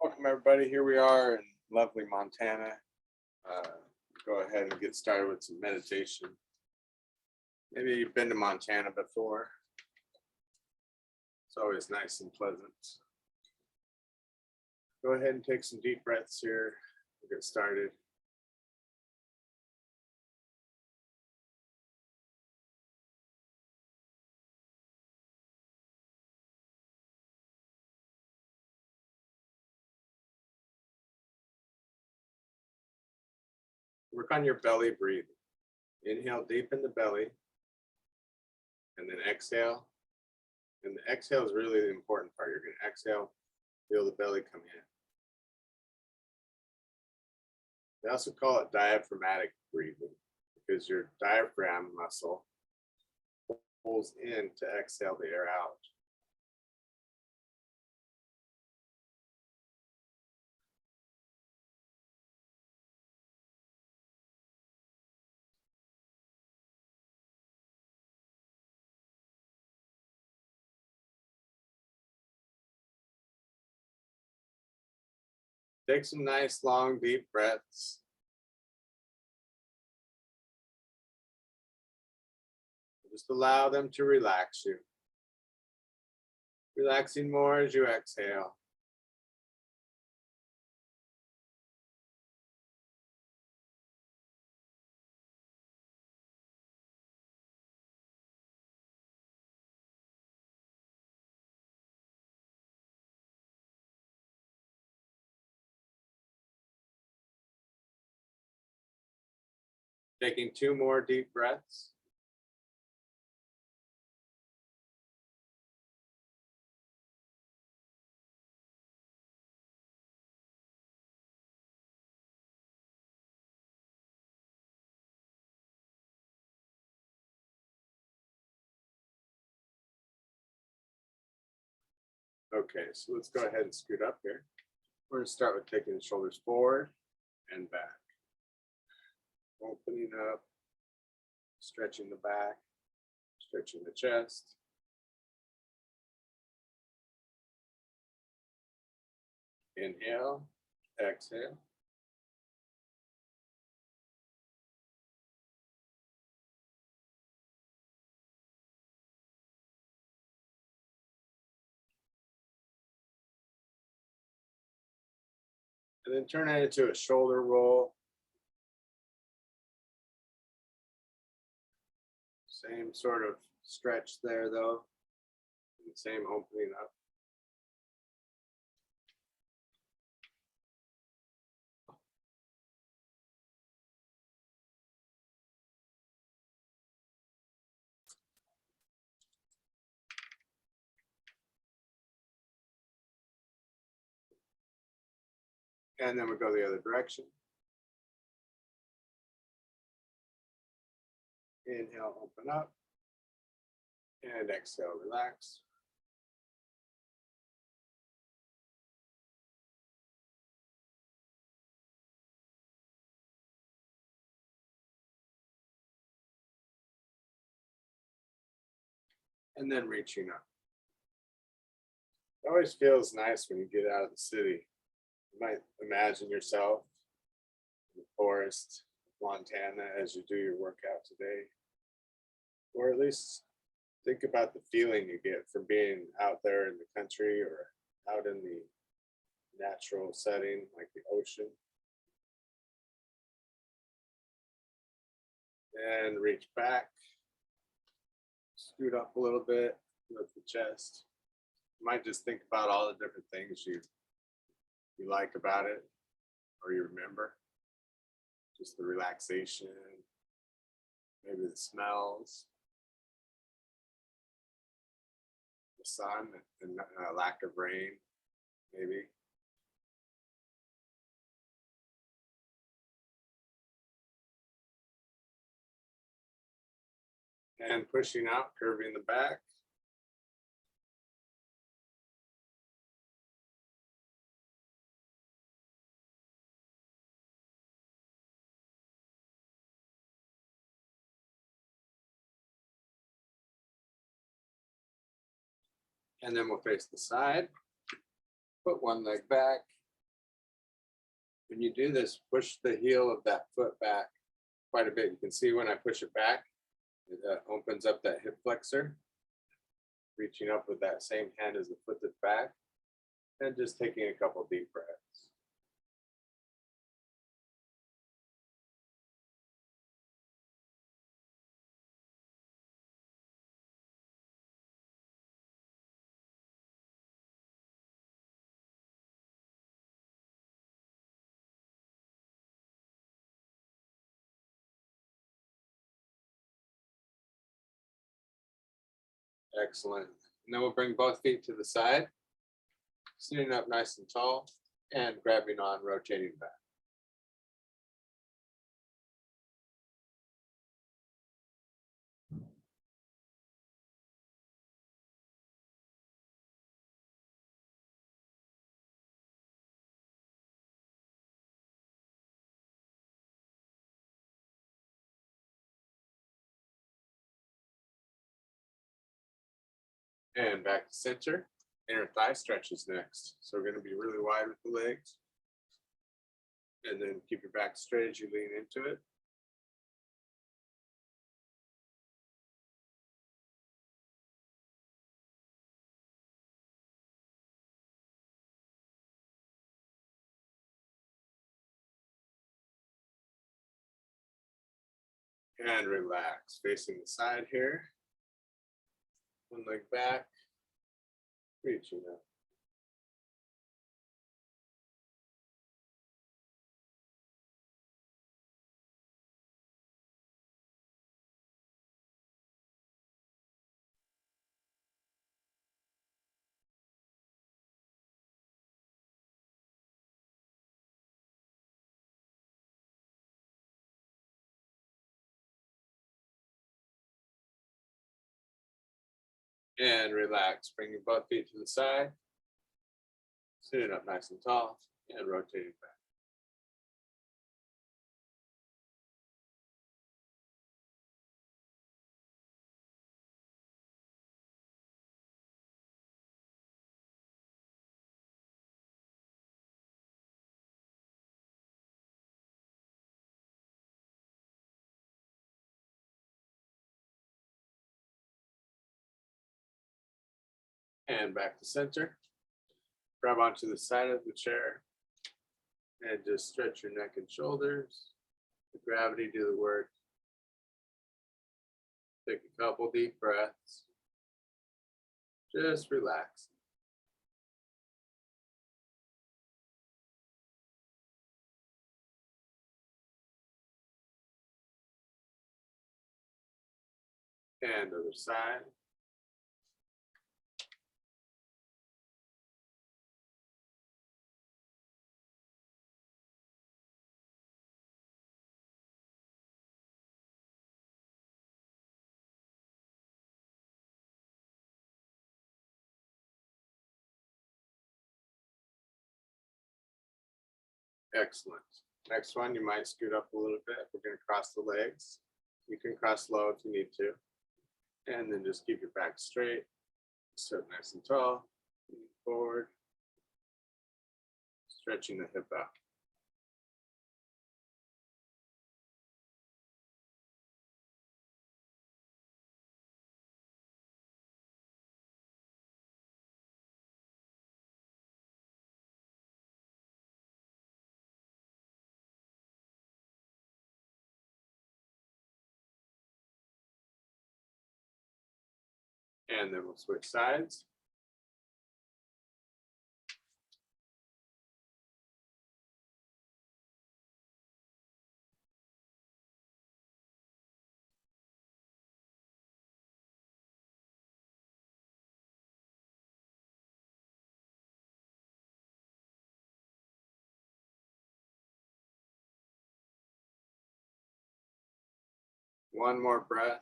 Welcome everybody. Here we are in lovely Montana. Go ahead and get started with some meditation. Maybe you've been to Montana before. It's always nice and pleasant. Go ahead and take some deep breaths here. We'll get started. Work on your belly breathing. Inhale deep in the belly and then exhale. And the exhale is really the important part. You're going to exhale, feel the belly come in. They also call it diaphragmatic breathing because your diaphragm muscle pulls in to exhale the air out. Take some nice, long, deep breaths. Just allow them to relax you. Relaxing more as you exhale. Taking 2 more deep breaths. Okay, so let's go ahead and scoot up here. We're going to start with taking the shoulders forward and back. Opening up, stretching the back, stretching the chest. Inhale, exhale. And then turn it into a shoulder roll. Same sort of stretch there though. And same opening up. And then we go the other direction. Inhale, open up. And exhale, relax. And then reaching up. It always feels nice when you get out of the city. You might imagine yourself in the forest, Montana, as you do your workout today. Or at least think about the feeling you get from being out there in the country or out in the natural setting like the ocean. And reach back, scoot up a little bit, lift the chest. You might just think about all the different things you like about it or you remember. Just the relaxation, maybe the smells, the sun and lack of rain, maybe. And pushing out, curving the back. And then we'll face the side. Put one leg back, When you do this, push the heel of that foot back quite a bit. You can see when I push it back, it opens up that hip flexor, reaching up with that same hand as the foot that's back, and just taking a couple deep breaths. Excellent. And then we'll bring both feet to the side, sitting up nice and tall, and grabbing on, rotating back. And back to center. Inner thigh stretches next. So we're going to be really wide with the legs. And then keep your back straight as you lean into it. And relax, facing the side here. One leg back, reaching up. And relax, bringing both feet to the side. Sitting up nice and tall and rotating back. And back to center. Grab onto the side of the chair and just stretch your neck and shoulders. The gravity do the work. Take a couple deep breaths. Just relax. And other side. Excellent. Next one, you might scoot up a little bit. We're going to cross the legs. You can cross low if you need to. And then just keep your back straight. Sit nice and tall. Lean forward. Stretching the hip out. And then we'll switch sides. One more breath.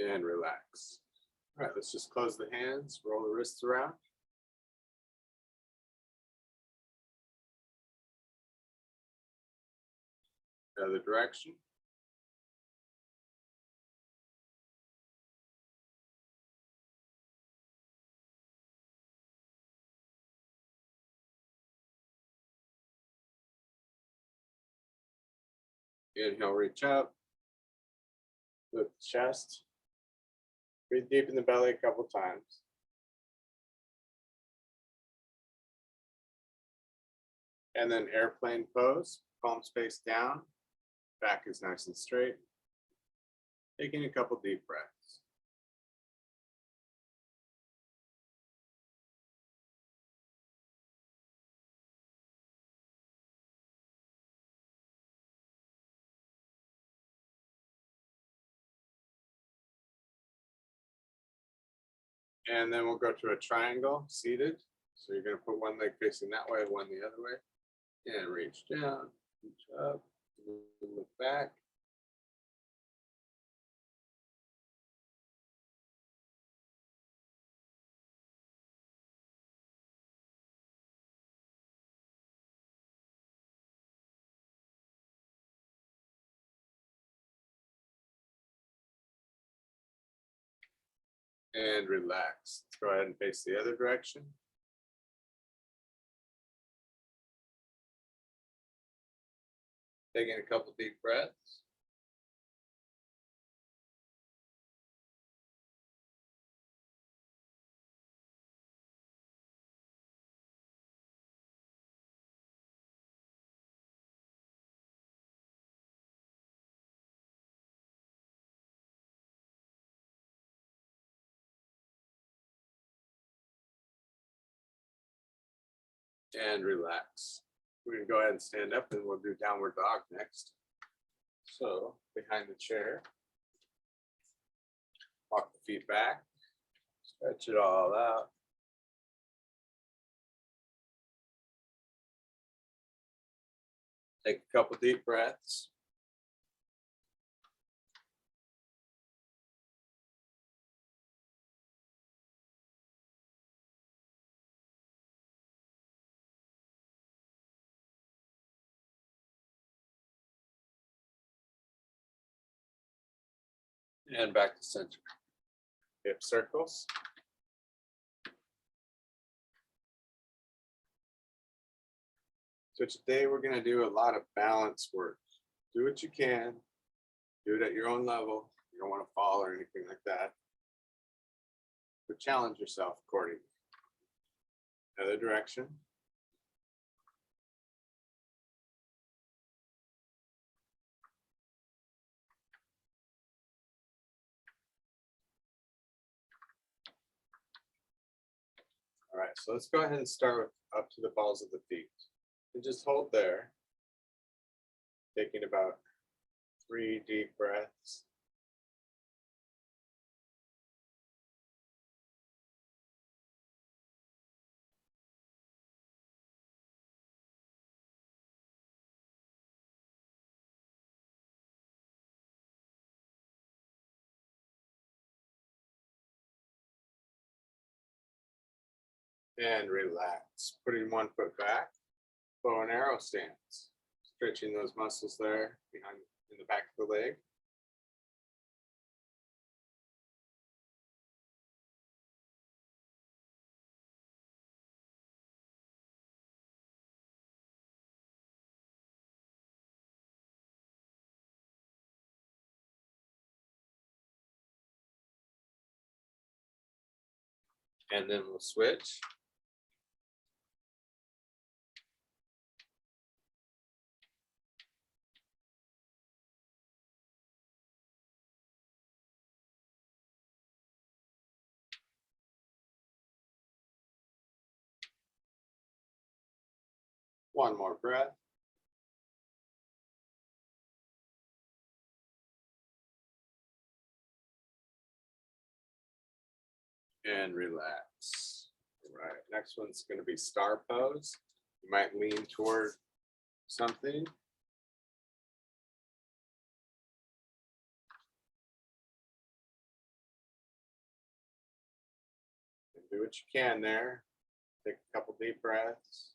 And relax. All right, let's just close the hands, roll the wrists around. Other direction. Inhale, reach up. Lift the chest. Breathe deep in the belly a couple times. And then airplane pose, palms face down, back is nice and straight. Taking a couple deep breaths. And then we'll go to a triangle seated. So you're going to put one leg facing that way, one the other way. And reach down, reach up, look back. And relax. Let's go ahead and face the other direction. Taking a couple deep breaths. And relax. We're going to go ahead and stand up and we'll do downward dog next. So behind the chair, walk the feet back, stretch it all out. Take a couple deep breaths. And back to center. Hip circles. So today we're going to do a lot of balance work. Do what you can. Do it at your own level. You don't want to fall or anything like that. But challenge yourself accordingly. Other direction. All right, so let's go ahead and start with up to the balls of the feet. And just hold there. Taking about 3 deep breaths. And relax. Putting one foot back. Bow and arrow stance. Stretching those muscles there behind in the back of the leg. And then we'll switch. One more breath. And relax. All right, next one's going to be star pose. You might lean toward something. And do what you can there. Take a couple deep breaths.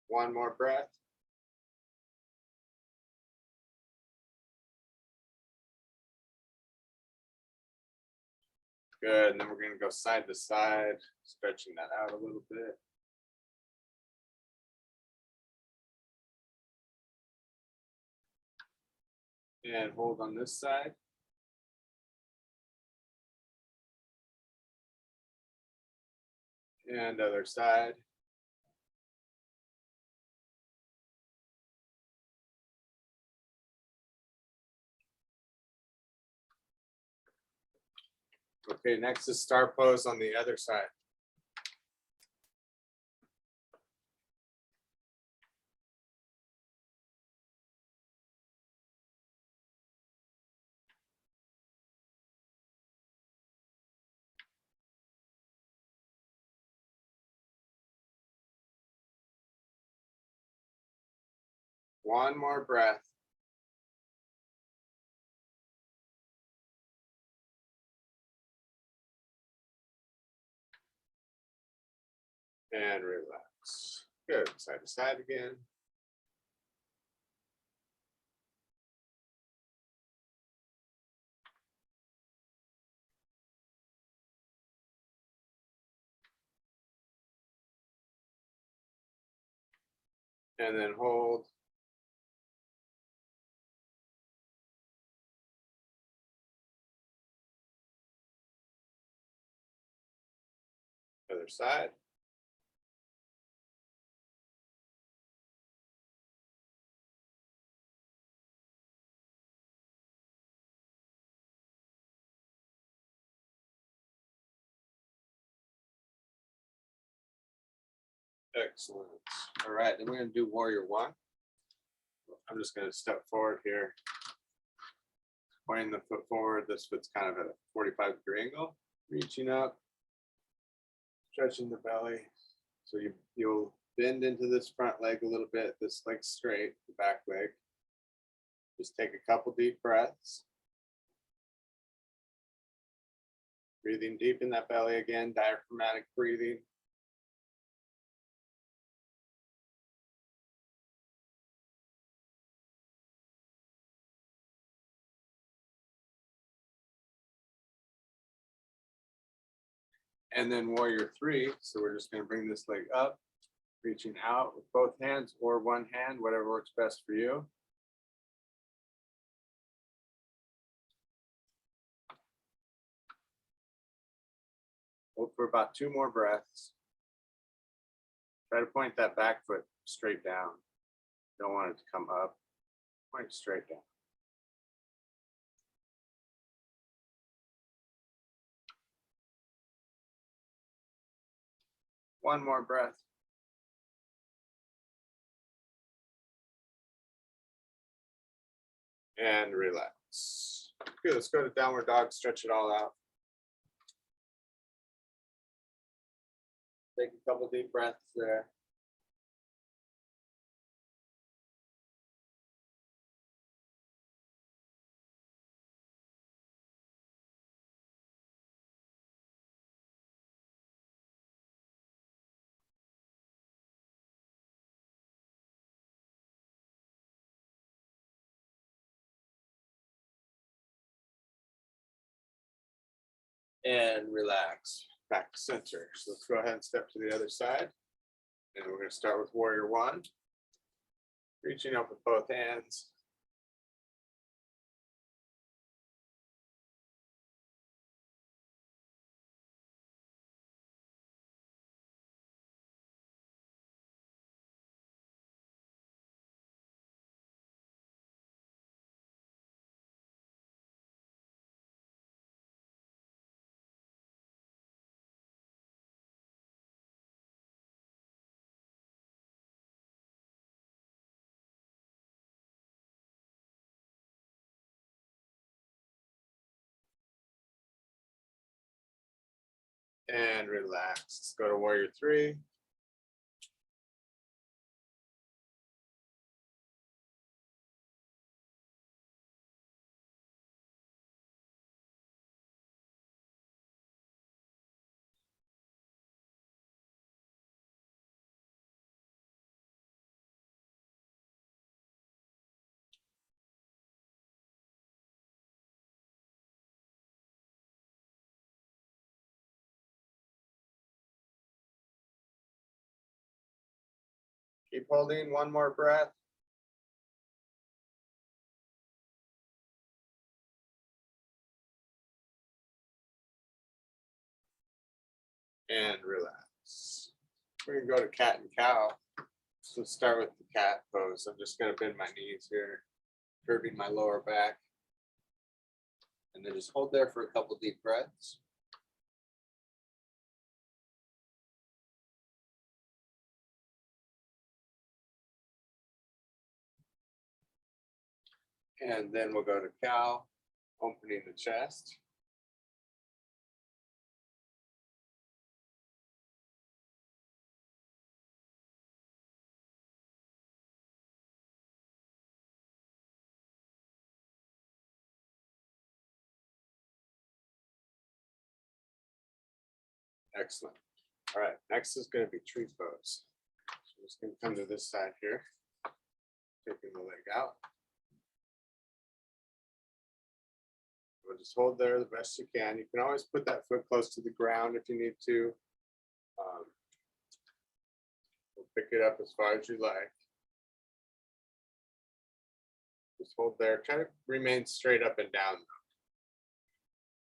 One more breath. Good, and then we're gonna go side to side, stretching that out a little bit. And hold on this side. And other side. Okay, next is star pose on the other side. One more breath. And relax. Good, side to side again. And then hold. Other side. Excellent. All right, then we're gonna do warrior one. I'm just gonna step forward here. Pointing the foot forward. This foot's kind of at a 45-degree angle. Reaching up. Stretching the belly. So you'll bend into this front leg a little bit. This leg straight, the back leg. Just take a couple deep breaths. Breathing deep in that belly again, diaphragmatic breathing. And then warrior three. So we're just going to bring this leg up, reaching out with both hands or one hand, whatever works best for you. Hold for about 2 more breaths. Try to point that back foot straight down. Don't want it to come up. Point straight down. One more breath. And relax. Okay, let's go to downward dog, stretch it all out. Take a couple deep breaths there. And relax. Back to center. So let's go ahead and step to the other side. And we're going to start with warrior one. Reaching up with both hands. And relax. Let's go to warrior three. Keep holding, one more breath. And relax. We're gonna go to cat and cow. So let's start with the cat pose. I'm just gonna bend my knees here, curving my lower back. And then just hold there for a couple deep breaths. And then we'll go to cow, opening the chest. Excellent. All right, next is going to be tree pose. So I'm just going to come to this side here, taking the leg out. We'll just hold there the best you can. You can always put that foot close to the ground if you need to. We'll pick it up as far as you like. Just hold there. Try to remain straight up and down.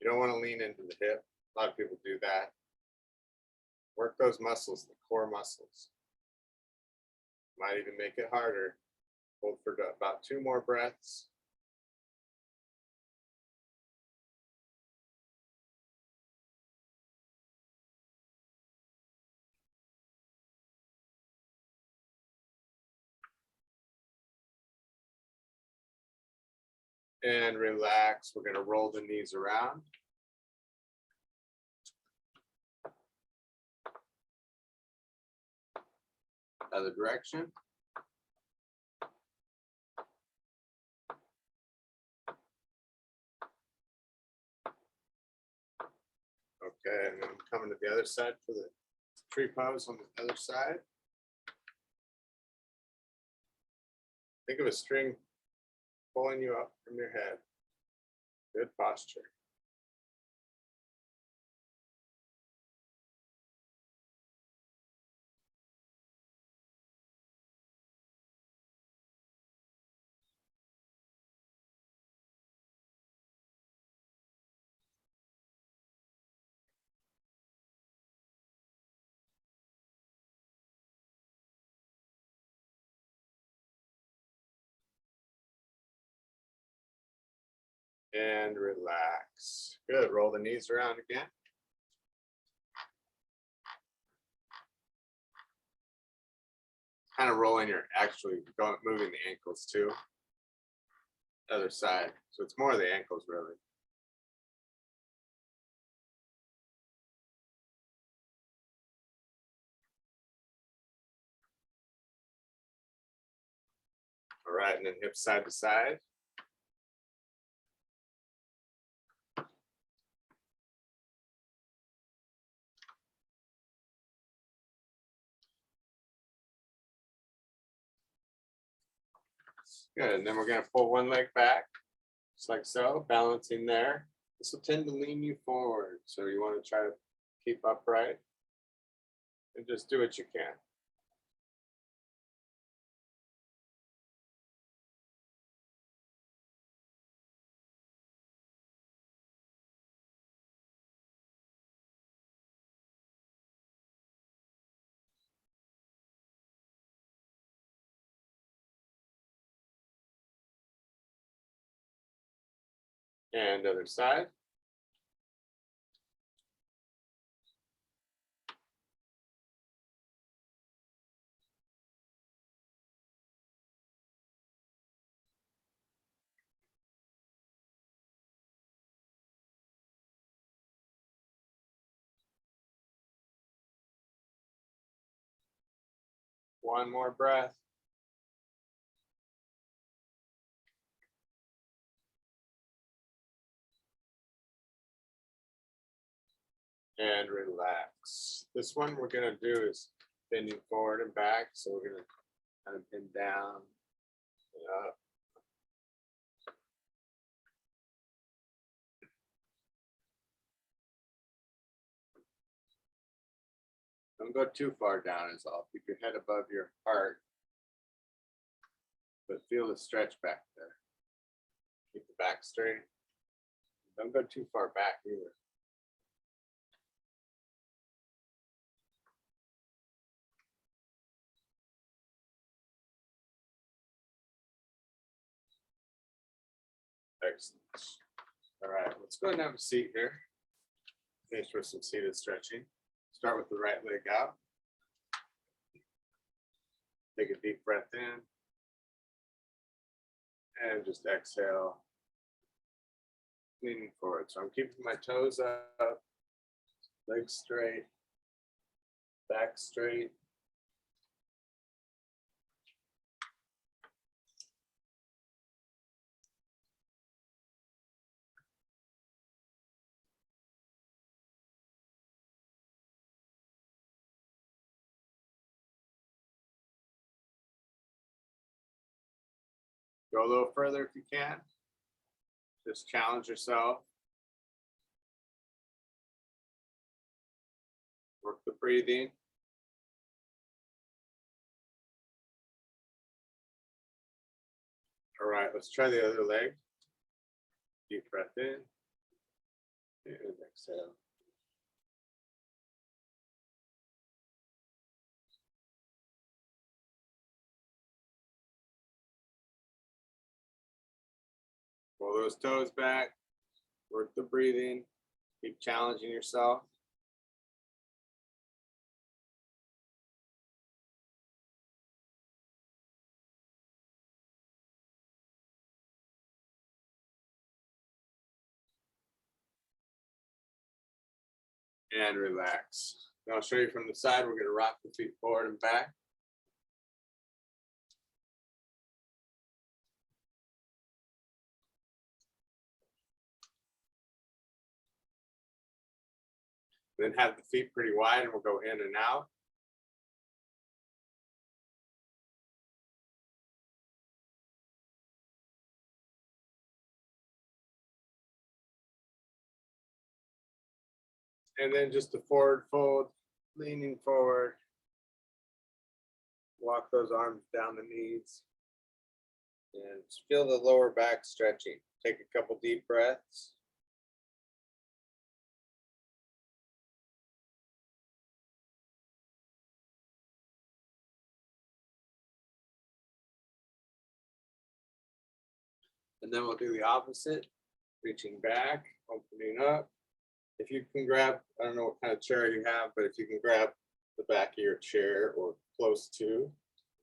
You don't want to lean into the hip. A lot of people do that. Work those muscles, the core muscles. Might even make it harder. Hold for about 2 more breaths. And relax. We're going to roll the knees around. Other direction. Okay, and then I'm coming to the other side for the tree pose on the other side. Think of a string pulling you up from your head. Good posture. And relax. Good. Roll the knees around again. Kind of rolling your moving the ankles too. Other side. So it's more the ankles really. All right, and then hips side to side. Good, and then we're going to pull one leg back, just like so, balancing there. This will tend to lean you forward, so you want to try to keep upright and just do what you can. And other side. One more breath. And relax. This one we're going to do is bending forward and back. So we're going to kind of bend down and up. Don't go too far down is all. Keep your head above your heart. but feel the stretch back there. Keep the back straight. Don't go too far back either. Excellent. All right, let's go ahead and have a seat here. Finish with some seated stretching. Start with the right leg out. Take a deep breath in. And just exhale, leaning forward. So I'm keeping my toes up, legs straight, back straight. Go a little further if you can. Just challenge yourself. Work the breathing. All right, let's try the other leg. Deep breath in and exhale. Pull those toes back. Work the breathing. Keep challenging yourself. And relax. Now I'll show you from the side. We're going to rock the feet forward and back. Then have the feet pretty wide and we'll go in and out. And then just a forward fold, leaning forward. Walk those arms down the knees. And feel the lower back stretching. Take a couple deep breaths. And then we'll do the opposite, reaching back, opening up. If you can grab, I don't know what kind of chair you have, but if you can grab the back of your chair or close to,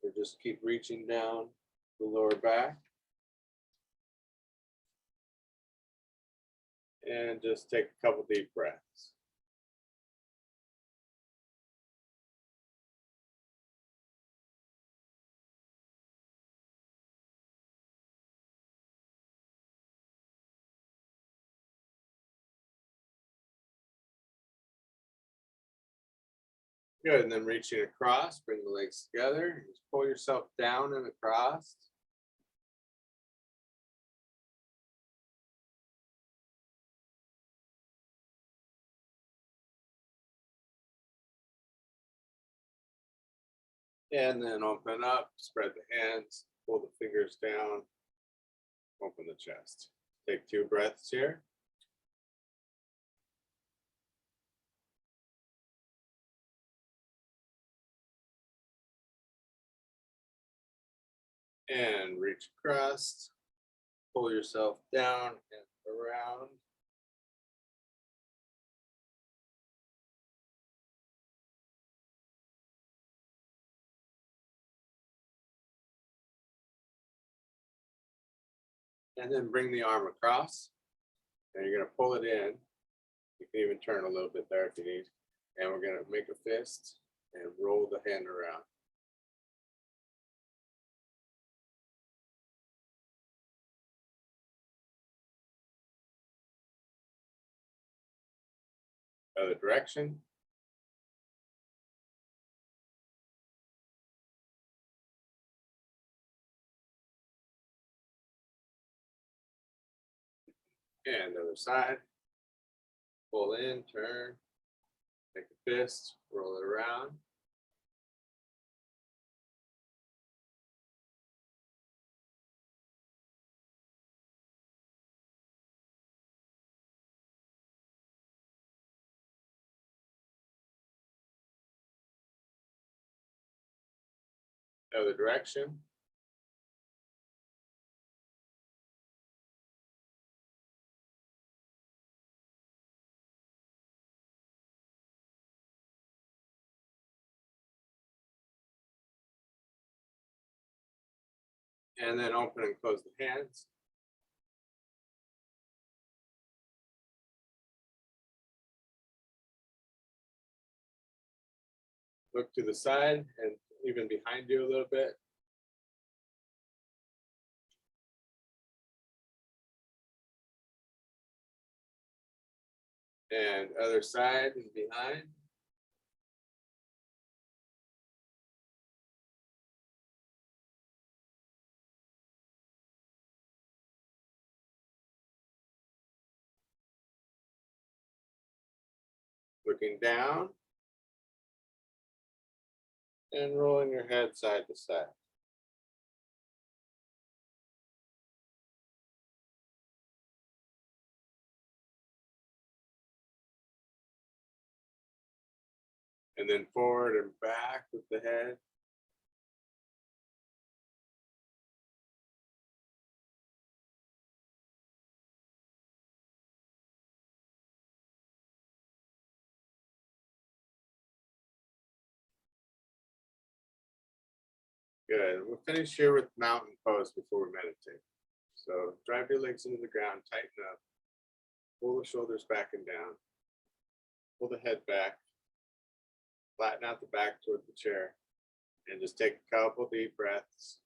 or just keep reaching down the lower back. And just take a couple deep breaths. Good, and then reaching across, bring the legs together, just pull yourself down and across. And then open up, spread the hands, pull the fingers down, open the chest. Take 2 breaths here. And reach across, pull yourself down and around. And then bring the arm across. And you're going to pull it in. You can even turn a little bit there if you need. And we're going to make a fist and roll the hand around. Other direction. And other side. Pull in, turn, make a fist, roll it around. Other direction. And then open and close the hands. Look to the side and even behind you a little bit. And other side and behind. Looking down. And rolling your head side to side. And then forward and back with the head. Good. We'll finish here with mountain pose before we meditate. So drive your legs into the ground, tighten up, pull the shoulders back and down, pull the head back, flatten out the back toward the chair, and just take a couple deep breaths.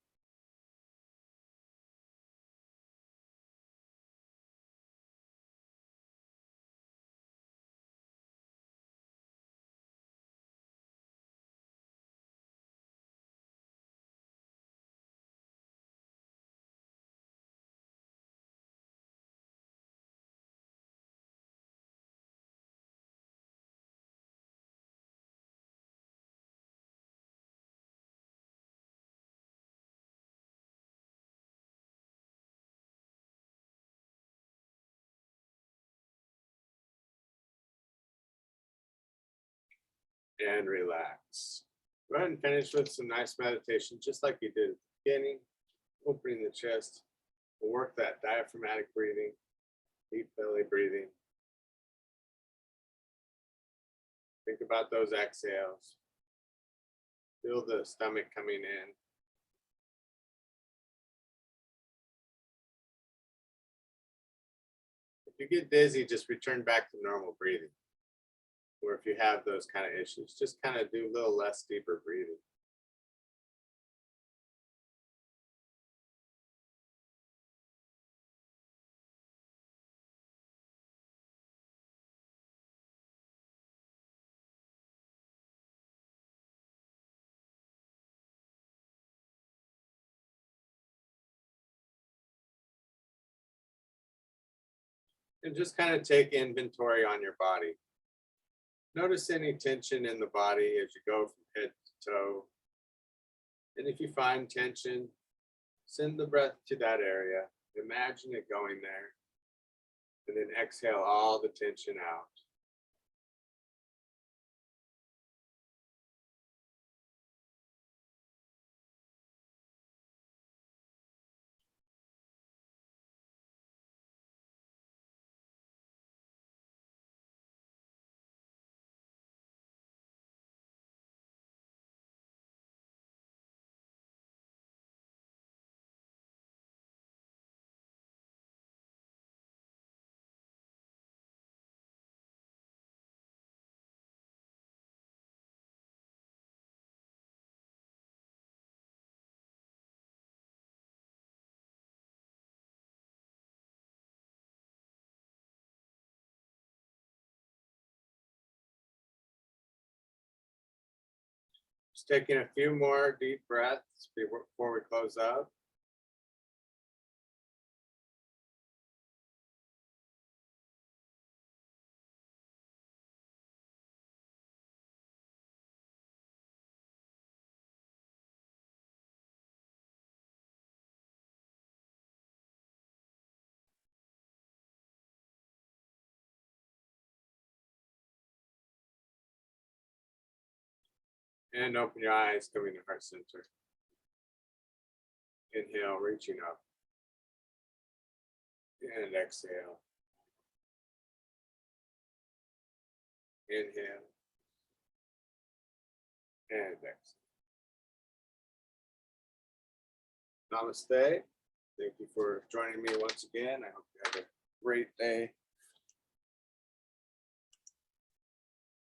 And relax. Go ahead and finish with some nice meditation, just like you did at the beginning, opening the chest. We'll work that diaphragmatic breathing, deep belly breathing. Think about those exhales. Feel the stomach coming in. If you get dizzy, just return back to normal breathing. Or if you have those kind of issues, just kind of do a little less deeper breathing. And just kind of take inventory on your body. Notice any tension in the body as you go from head to toe. And if you find tension, send the breath to that area. Imagine it going there. And then exhale all the tension out. Just taking a few more deep breaths before we close up. And open your eyes, coming to heart center. Inhale, reaching up. And exhale. Inhale. And exhale. Namaste. Thank you for joining me once again. I hope you have a great day.